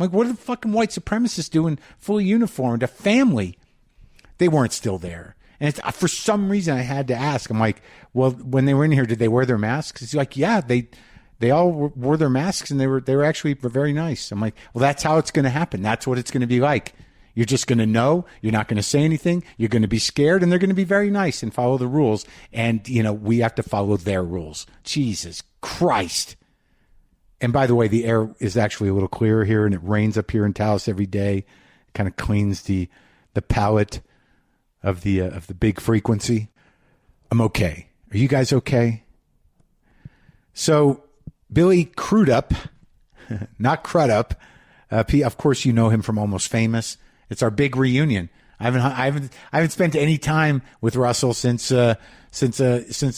I'm like, what are the fucking white supremacists doing fully uniformed? A family. They weren't still there. And it's, for some reason, I had to ask. I'm like, well, when they were in here, did they wear their masks? He's like, yeah, they all wore their masks, and they were actually very nice. I'm like, well, that's how it's going to happen. That's what it's going to be like. You're just going to know. You're not going to say anything. You're going to be scared, and they're going to be very nice and follow the rules. And, we have to follow their rules. Jesus Christ. And by the way, the air is actually a little clearer here, and it rains up here in Taos every day. It kind of cleans the palate of the big frequency. I'm okay. Are you guys okay? So Billy Crudup, not Crudup. Of course, you know him from Almost Famous. It's our big reunion. I haven't spent any time with Russell since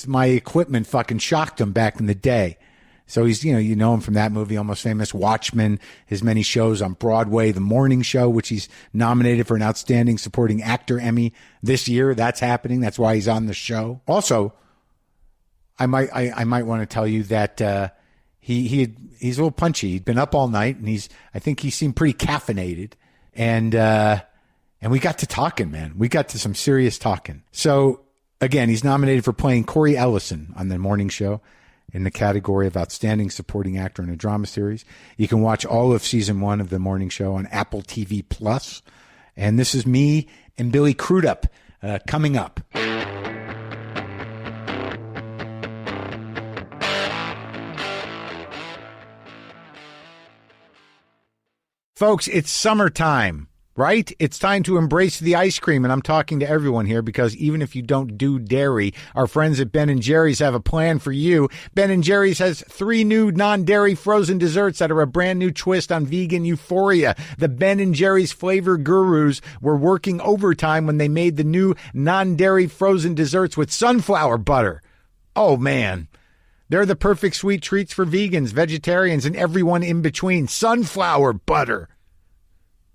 my equipment fucking shocked him back in the day. So he's, you know him from that movie, Almost Famous, Watchmen, his many shows on Broadway, The Morning Show, which he's nominated for an Outstanding Supporting Actor Emmy this year. That's happening. That's why he's on the show. Also, I might want to tell you that he's a little punchy. He'd been up all night, and I think he seemed pretty caffeinated, and we got to talking, man. We got to some serious talking. So again, he's nominated for playing Corey Ellison on The Morning Show in the category of Outstanding Supporting Actor in a Drama Series. You can watch all of season 1 of The Morning Show on Apple TV Plus. And this is me and Billy Crudup coming up. Folks, it's summertime, right? It's time to embrace the ice cream, and I'm talking to everyone here because even if you don't do dairy, our friends at Ben & Jerry's have a plan for you. Ben & Jerry's has 3 new non-dairy frozen desserts that are a brand new twist on vegan euphoria. The Ben & Jerry's flavor gurus were working overtime when they made the new non-dairy frozen desserts with sunflower butter. Oh, man. They're the perfect sweet treats for vegans, vegetarians, and everyone in between. Sunflower butter.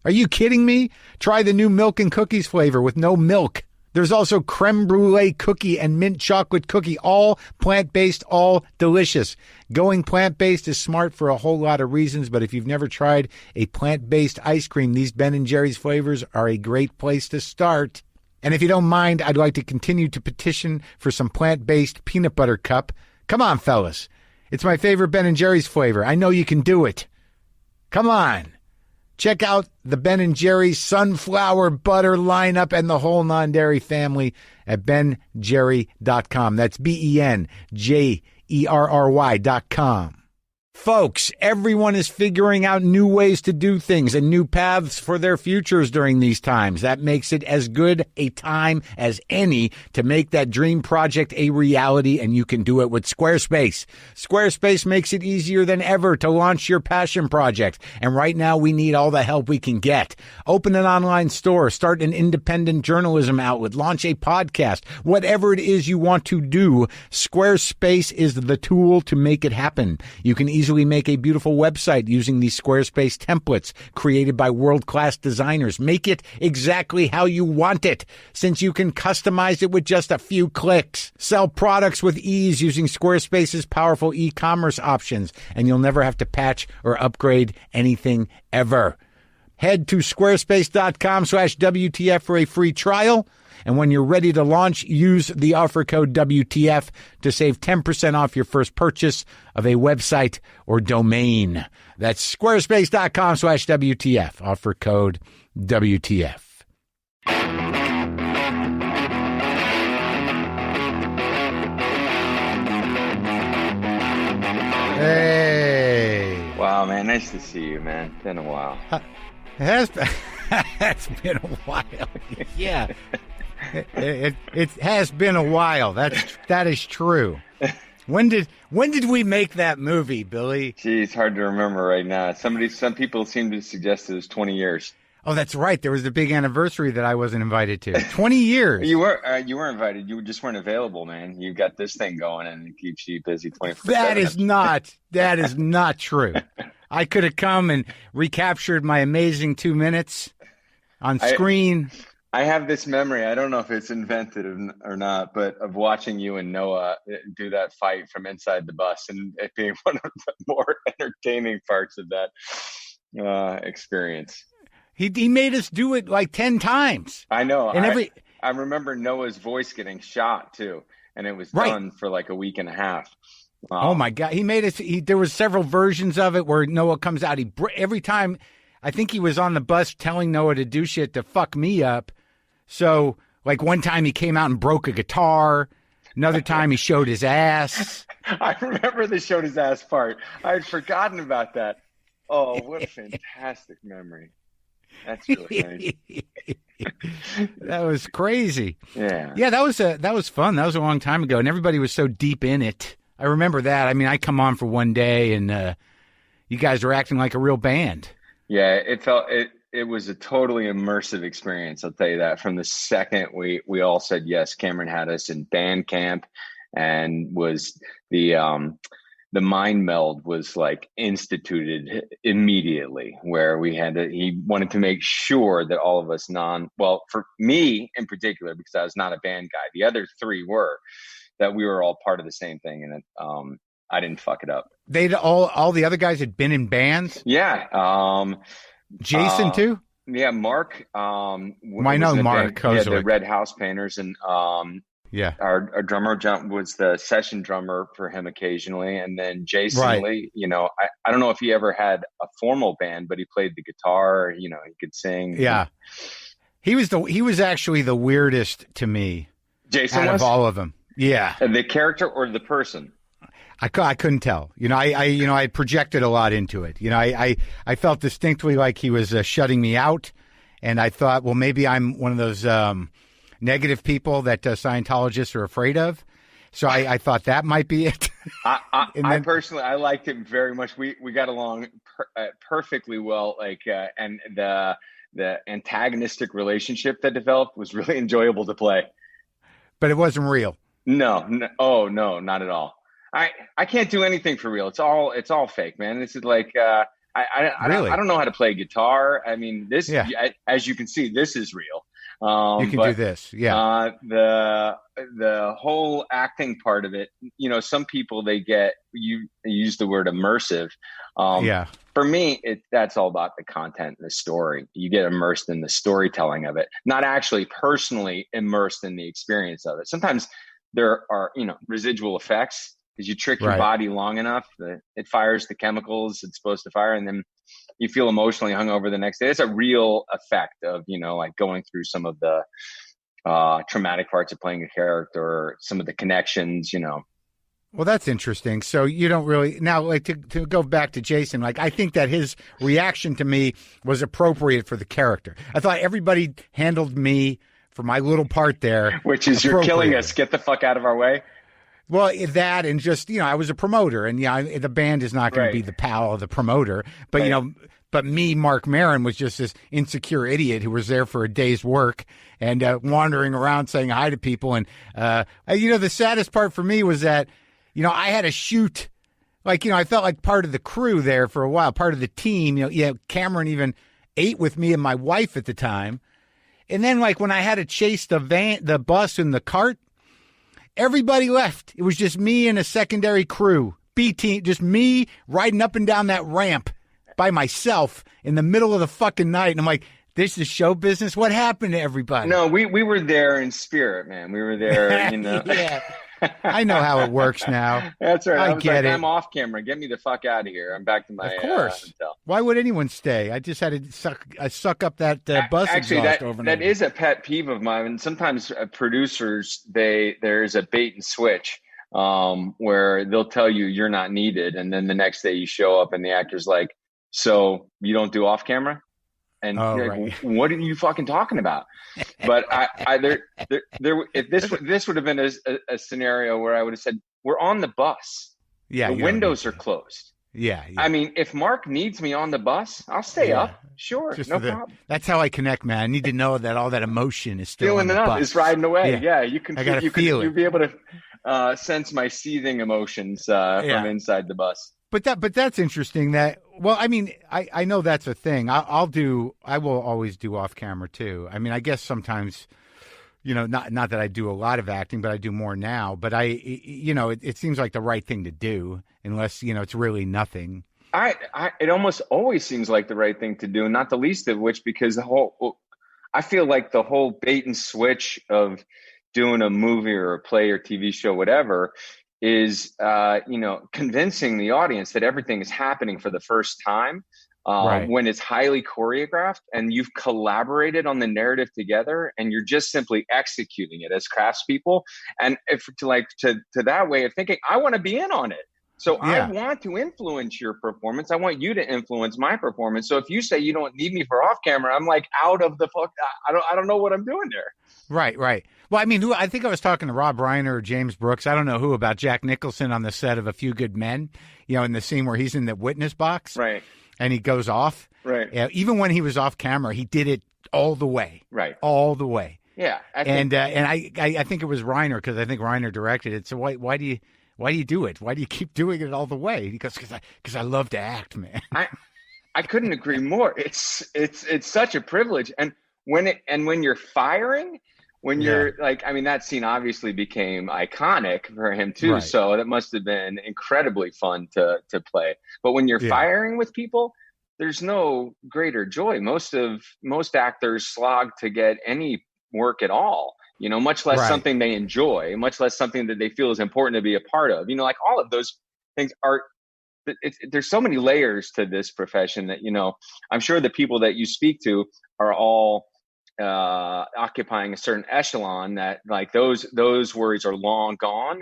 Are you kidding me? Try the new milk and cookies flavor with no milk. There's also creme brulee cookie and mint chocolate cookie, all plant-based, all delicious. Going plant-based is smart for a whole lot of reasons, but if you've never tried a plant-based ice cream, these Ben & Jerry's flavors are a great place to start. And if you don't mind, I'd like to continue to petition for some plant-based peanut butter cup. Come on, fellas. It's my favorite Ben & Jerry's flavor. I know you can do it. Come on. Check out the Ben & Jerry's sunflower butter lineup and the whole non-dairy family at benjerry.com. That's BenJerry.com. Folks, everyone is figuring out new ways to do things and new paths for their futures during these times. That makes it as good a time as any to make that dream project a reality, and you can do it with Squarespace. Squarespace makes it easier than ever to launch your passion project, and right now we need all the help we can get. Open an online store, start an independent journalism outlet, launch a podcast, whatever it is you want to do, Squarespace is the tool to make it happen. You can easily make a beautiful website using these Squarespace templates created by world-class designers. Make it exactly how you want it, since you can customize it with just a few clicks. Sell products with ease using Squarespace's powerful e-commerce options, and you'll never have to patch or upgrade anything ever. Head to squarespace.com/WTF for a free trial. And when you're ready to launch, use the offer code WTF to save 10% off your first purchase of a website or domain. That's squarespace.com/WTF. Offer code WTF. Hey. Wow, man. Nice to see you, man. Been a while. It's been a while. Yeah. It has been a while. That is true. When did we make that movie, Billy? Gee, it's hard to remember right now. Some people seem to suggest it was 20 years. Oh, that's right. There was a big anniversary that I wasn't invited to. 20 years. You were invited. You just weren't available, man. You got this thing going, and it keeps you busy 24/7. That is not true. I could have come and recaptured my amazing 2 minutes on screen. I have this memory. I don't know if it's invented or not, but of watching you and Noah do that fight from inside the bus, and it being one of the more entertaining parts of that experience. He made us do it like 10 times. I know. And I remember Noah's voice getting shot too, and it was Right. done for like a week and a half. Oh my God. He made us, there was several versions of it where Noah comes out. Every time, I think he was on the bus telling Noah to do shit to fuck me up. So like one time he came out and broke a guitar. Another time he showed his ass. I remember the showed his ass part. I had forgotten about that. Oh, what a fantastic memory. That's really nice. That was crazy. Yeah. Yeah, that was fun. That was a long time ago, and everybody was so deep in it. I remember that. I mean, I come on for one day, and you guys were acting like a real band. Yeah, it was a totally immersive experience. I'll tell you that. From the second we all said yes, Cameron had us in band camp, and was the mind meld was like instituted immediately, where he wanted to make sure that all of us well, for me in particular, because I was not a band guy, the other three were, that we were all part of the same thing, and I didn't fuck it up. They'd all the other guys had been in bands. Yeah. Jason too. Yeah, Marc. I know Marc. Yeah, the Red House Painters, and yeah, our drummer was the session drummer for him occasionally, and then Jason Right. Lee. You know, I don't know if he ever had a formal band, but he played the guitar. You know, he could sing. Yeah, he was actually the weirdest to me. Jason out was? of all of them. Yeah, The character or the person? I couldn't tell. You know, I projected a lot into it. You know, I felt distinctly like he was shutting me out, and I thought, well, maybe I'm one of those negative people that Scientologists are afraid of. So I thought that might be it. I personally, I liked him very much. We got along perfectly well. Like, and the antagonistic relationship that developed was really enjoyable to play. But it wasn't real. No, oh no, not at all. I can't do anything for real. It's all fake, man. This is like I don't know how to play guitar. I mean, as you can see, this is real. You can do this, yeah. The whole acting part of it, you know, some people you use the word immersive. Yeah. For me, that's all about the content and the story. You get immersed in the storytelling of it, not actually personally immersed in the experience of it. Sometimes there are, you know, residual effects because you trick your body long enough that it fires the chemicals it's supposed to fire, and then you feel emotionally hungover the next day. It's a real effect of, you know, like going through some of the traumatic parts of playing a character, or some of the connections, you know. Well, that's interesting. So you don't really now, like, to go back to Jason. Like, I think that his reaction to me was appropriate for the character. I thought everybody handled me for my little part there, which is you're killing us. Get the fuck out of our way. Well, that, and just, you know, I was a promoter, and the band is not going to be the pal of the promoter, but you know, but me, Marc Maron, was just this insecure idiot who was there for a day's work and wandering around saying hi to people. And you know, the saddest part for me was that, you know, I had to shoot, like, you know, I felt like part of the crew there for a while, part of the team. You know, yeah, Cameron even ate with me and my wife at the time. And then, like, when I had to chase the bus and the cart, everybody left. It was just me and a secondary crew, B team, just me riding up and down that ramp by myself in the middle of the fucking night. And I'm like, this is show business. What happened to everybody? No, we were there in spirit, man. We were there, you know. Yeah. I know how it works now. That's right. I was get it. I'm off camera. Get me the fuck out of here. I'm back to my Of course. hotel. Why would anyone stay? I just had to suck up that bus Actually, exhaust over and that over. is a pet peeve of mine. And sometimes producers, there's a bait and switch where they'll tell you you're not needed, and then the next day you show up and the actor's like, "So you don't do off camera?" And you're like, what are you fucking talking about? But if this would have been a scenario where I would have said, we're on the bus. Yeah, the windows are closed. Yeah. I mean, if Marc needs me on the bus, I'll stay up. Sure, Just no problem. That's how I connect, man. I need to know that all that emotion is still feeling on the it up. bus. It's riding away. Yeah, you can. I gotta feel it. You'll be able to sense my seething emotions from inside the bus. But that's interesting. That, well, I mean, I know that's a thing. I will always do off camera too. I mean, I guess sometimes, you know, not that I do a lot of acting, but I do more now. But you know, it seems like the right thing to do, unless, you know, it's really nothing. It almost always seems like the right thing to do, not the least of which because I feel like the whole bait and switch of doing a movie or a play or TV show, whatever, is convincing the audience that everything is happening for the first time. Right. When it's highly choreographed and you've collaborated on the narrative together and you're just simply executing it as craftspeople. And if to that way of thinking, I want to be in on it. So I Yeah. want to influence your performance. I want you to influence my performance. So if you say you don't need me for off camera, I'm like out of the fuck. I don't know what I'm doing there. Right, right. Well, I mean, I think I was talking to Rob Reiner or James Brooks, I don't know who, about Jack Nicholson on the set of A Few Good Men, in the scene where he's in the witness box. Right. And he goes off. Right. Even when he was off camera, he did it all the way. Right. All the way. Yeah. I think it was Reiner, because I think Reiner directed it. So why do you do it? Why do you keep doing it all the way? He goes, because I love to act, man. I couldn't agree more. It's such a privilege. And when you're firing, when you're that scene obviously became iconic for him too. Right. So that must have been incredibly fun to play. But when you're firing with people, there's no greater joy. Most actors slog to get any work at all, much less something they enjoy, much less something that they feel is important to be a part of. Like all of those things are, there's so many layers to this profession that, I'm sure the people that you speak to are all occupying a certain echelon that like those worries are long gone.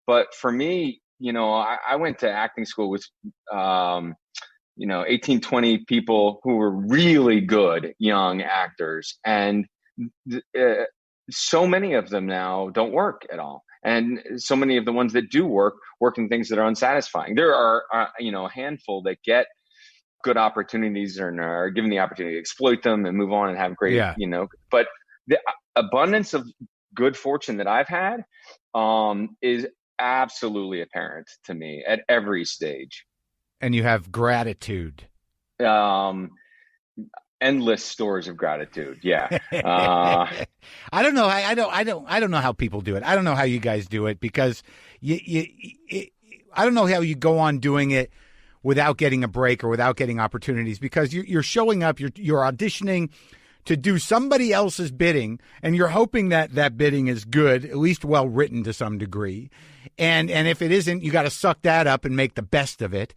But for me, I went to acting school with 18, 20 people who were really good young actors, and so many of them now don't work at all, and so many of the ones that do work in things that are unsatisfying. There are a handful that get good opportunities and are given the opportunity to exploit them and move on and have great, but the abundance of good fortune that I've had is absolutely apparent to me at every stage. And you have gratitude. Endless stores of gratitude. Yeah. I don't know. I don't know how people do it. I don't know how you guys do it, because I don't know how you go on doing it without getting a break or without getting opportunities, because you're showing up, you're auditioning to do somebody else's bidding, and you're hoping that bidding is good, at least well written to some degree. And if it isn't, you got to suck that up and make the best of it.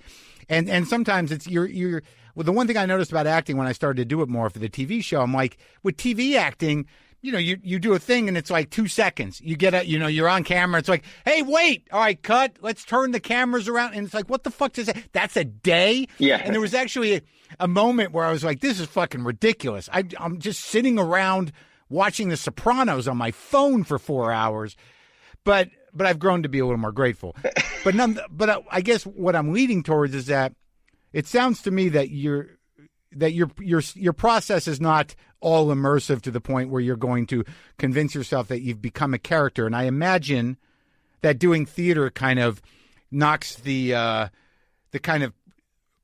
And sometimes it's well, the one thing I noticed about acting when I started to do it more for the TV show, I'm like, with TV acting, you do a thing and it's like 2 seconds. You get you're on camera. It's like, hey, wait. All right, cut. Let's turn the cameras around. And it's like, what the fuck does that? That's a day? Yeah. And there was actually a moment where I was like, this is fucking ridiculous. I'm just sitting around watching The Sopranos on my phone for 4 hours. But I've grown to be a little more grateful. But I guess what I'm leading towards is that it sounds to me that your process is not all immersive to the point where you're going to convince yourself that you've become a character. And I imagine that doing theater kind of knocks the kind of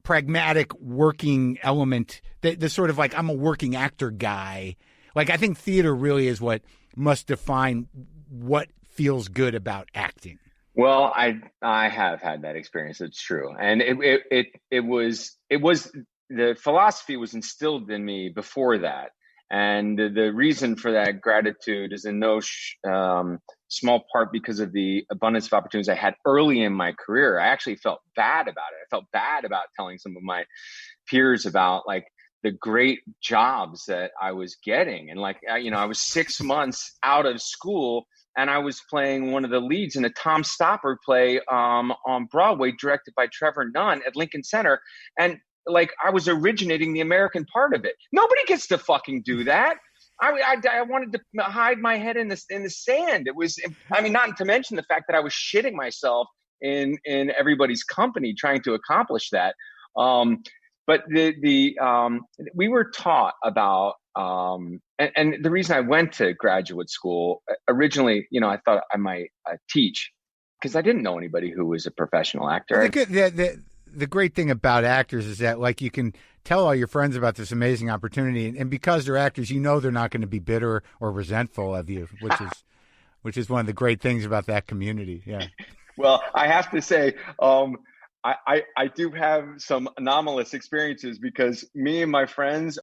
pragmatic working element, the sort of like, I'm a working actor guy. Like, I think theater really is what must define what feels good about acting. Well, I have had that experience. It's true. And it was the philosophy was instilled in me before that. And the reason for that gratitude is in no small part because of the abundance of opportunities I had early in my career. I actually felt bad about it. I felt bad about telling some of my peers about like the great jobs that I was getting. And like, I was 6 months out of school and I was playing one of the leads in a Tom Stoppard play on Broadway, directed by Trevor Nunn at Lincoln Center. And like, I was originating the American part of it. Nobody gets to fucking do that. I wanted to hide my head in the sand. It was, not to mention the fact that I was shitting myself in everybody's company trying to accomplish that. But we were taught about, and the reason I went to graduate school originally, I thought I might teach, because I didn't know anybody who was a professional actor. The great thing about actors is that, like, you can tell all your friends about this amazing opportunity, and because they're actors, they're not going to be bitter or resentful of you, which is one of the great things about that community. Yeah. Well, I have to say, I do have some anomalous experiences because me and my friends